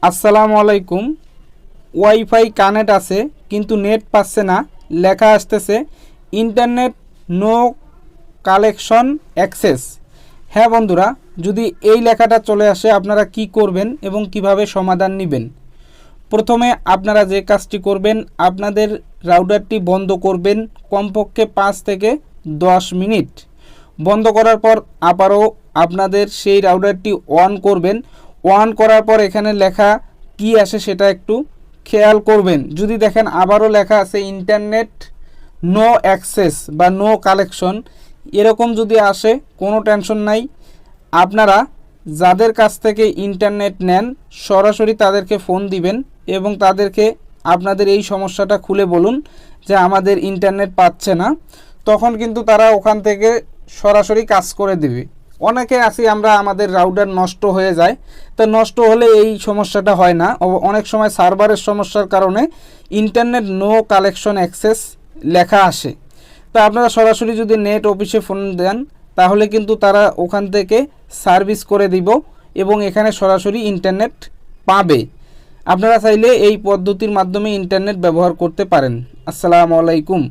আসসালামু আলাইকুম। Wifi connect আছে কিন্তু নেট পাচ্ছে না, লেখা আসতেছে ইন্টারনেট নো কালেকশন অ্যাক্সেস। হ্যাঁ বন্ধুরা, যদি এই লেখাটা চলে আসে আপনারা কি করবেন এবং কিভাবে সমাধান নেবেন? প্রথমে আপনারা যে কাজটি করবেন, আপনাদের রাউটারটি বন্ধ করবেন কমপক্ষে 5 থেকে 10 মিনিট। বন্ধ করার পর আবারও আপনাদের সেই রাউটারটি অন করবেন। অন করার পর এখানে লেখা কি আসে সেটা একটু খেয়াল করবেন। যদি দেখেন আবারও লেখা আছে ইন্টারনেট নো অ্যাক্সেস বা নো কালেকশন, এরকম যদি আসে কোনো টেনশন নাই। আপনারা যাদের কাছ থেকে ইন্টারনেট নেন সরাসরি তাদেরকে ফোন দিবেন এবং তাদেরকে আপনাদের এই সমস্যাটা খুলে বলুন যে আমাদের ইন্টারনেট পাচ্ছে না। তখন কিন্তু তারা ওখান থেকে সরাসরি কাজ করে দেবে। অনেকে আছি আমরা আমাদের রাউটার নষ্ট হয়ে যায়, তো নষ্ট হলে এই সমস্যাটা হয় না। অনেক সময় সার্ভারের সমস্যার কারণে ইন্টারনেট নো কালেকশন অ্যাক্সেস লেখা আসে। তো আপনারা সরাসরি যদি নেট অফিসে ফোন দেন তাহলে কিন্তু তারা ওখান থেকে সার্ভিস করে দিব এবং এখানে সরাসরি ইন্টারনেট পাবে। আপনারা চাইলে এই পদ্ধতির মাধ্যমে ইন্টারনেট ব্যবহার করতে পারেন। আসসালামু আলাইকুম।